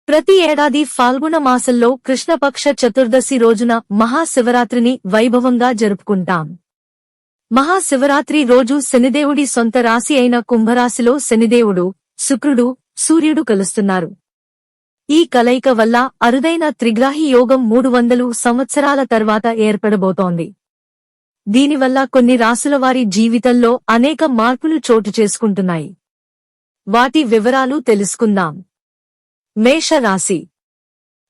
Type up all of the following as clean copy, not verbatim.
ప్రతి ఏడాది ఫాల్గుణ మాసంలో కృష్ణపక్ష చతుర్దశి రోజున మహాశివరాత్రిని వైభవంగా జరుపుకుంటాం. మహాశివరాత్రి రోజు శనిదేవుడి సొంత రాశి అయిన కుంభరాశిలో శనిదేవుడు, శుక్రుడు, సూర్యుడు కలుస్తున్నారు. ఈ కలయిక వల్ల అరుదైన త్రిగ్రాహి యోగం 300 సంవత్సరాల తర్వాత ఏర్పడబోతోంది. దీనివల్ల కొన్ని రాశులవారి జీవితంలో అనేక మార్పులు చోటు చేసుకుంటున్నాయి. వాటి వివరాలు తెలుసుకుందాం. మేషరాశి.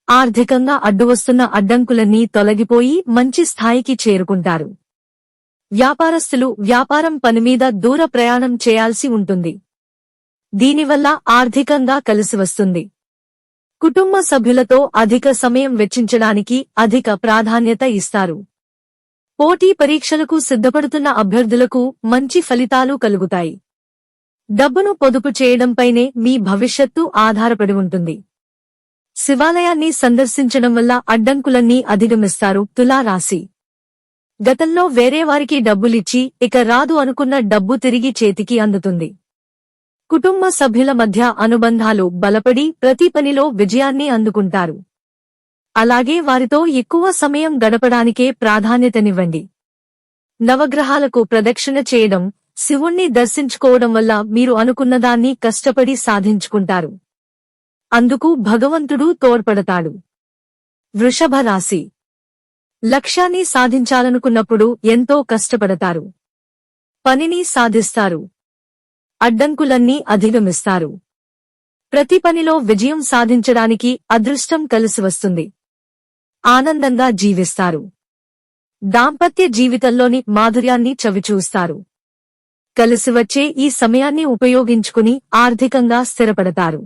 ఆర్థికంగా అడ్డువస్తున్న అడ్డంకులన్నీ తొలగిపోయి మంచి స్థాయికి చేరుకుంటారు. వ్యాపారస్తులు వ్యాపారం పనిమీద దూర ప్రయాణం చేయాల్సి ఉంటుంది. దీనివల్ల ఆర్థికంగా కలిసివస్తుంది. కుటుంబ సభ్యులతో అధిక సమయం వెచ్చించడానికి అధిక ప్రాధాన్యత ఇస్తారు. పోటీ పరీక్షలకు సిద్ధపడుతున్న అభ్యర్థులకు మంచి ఫలితాలు కలుగుతాయి. డబ్బును పొదుపు చేయడంపైనే మీ భవిష్యత్తు ఆధారపడి ఉంటుంది. శివాలయాన్ని సందర్శించడం వల్ల అడ్డంకులన్నీ అధిగమిస్తారు. తులారాశి. గతంలో వేరేవారికి డబ్బులిచ్చి ఇక రాదు అనుకున్న డబ్బు తిరిగి చేతికి అందుతుంది. కుటుంబ సభ్యుల మధ్య అనుబంధాలు బలపడి ప్రతి పనిలో విజయాన్ని అందుకుంటారు. అలాగే వారితో ఎక్కువ సమయం గడపడానికే ప్రాధాన్యతనివ్వండి. నవగ్రహాలకు ప్రదక్షిణ చేయడం, శివుణ్ణి దర్శించుకోవడం వల్ల మీరు అనుకున్నదాన్ని కష్టపడి సాధించుకుంటారు. అందుకు భగవంతుడు తోడ్పడతాడు. వృషభ రాశి. లక్ష్యాన్ని సాధించాలనుకున్నప్పుడు ఎంతో కష్టపడతారు. పనిని సాధిస్తారు. అడ్డంకులన్నీ అధిగమిస్తారు. ప్రతి పనిలో విజయం సాధించడానికి అదృష్టం కలిసివస్తుంది. ఆనందంగా జీవిస్తారు. దాంపత్య జీవితంలోని మాధుర్యాన్ని చవిచూస్తారు. కలిసివచ్చే ఈ సమయాన్ని ఉపయోగించుకుని ఆర్థికంగా స్థిరపడతారు.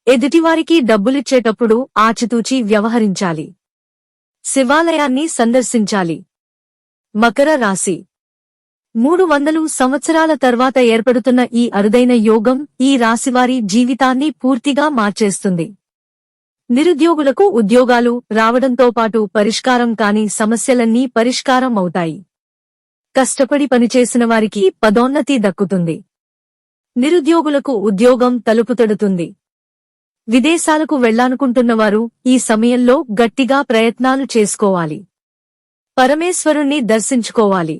ఎదుటివారికి డబ్బులిచ్చేటప్పుడు ఆచితూచి వ్యవహరించాలి. శివాలయాన్ని సందర్శించాలి. మకర రాశి. 300 సంవత్సరాల తర్వాత ఏర్పడుతున్న ఈ అరుదైన యోగం ఈ రాశివారి జీవితాన్ని పూర్తిగా మార్చేస్తుంది. నిరుద్యోగులకు ఉద్యోగాలు రావడంతో పాటు పరిష్కారం కాని సమస్యలన్నీ పరిష్కారం అవుతాయి. కష్టపడి పనిచేసిన వారికి పదోన్నతి దక్కుతుంది. నిరుద్యోగులకు ఉద్యోగం తలుపు తడుతుంది. విదేశాలకు వెళ్లాలనుకుంటున్నవారు ఈ సమయంలో గట్టిగా ప్రయత్నాలు చేసుకోవాలి. పరమేశ్వరుణ్ణి దర్శించుకోవాలి.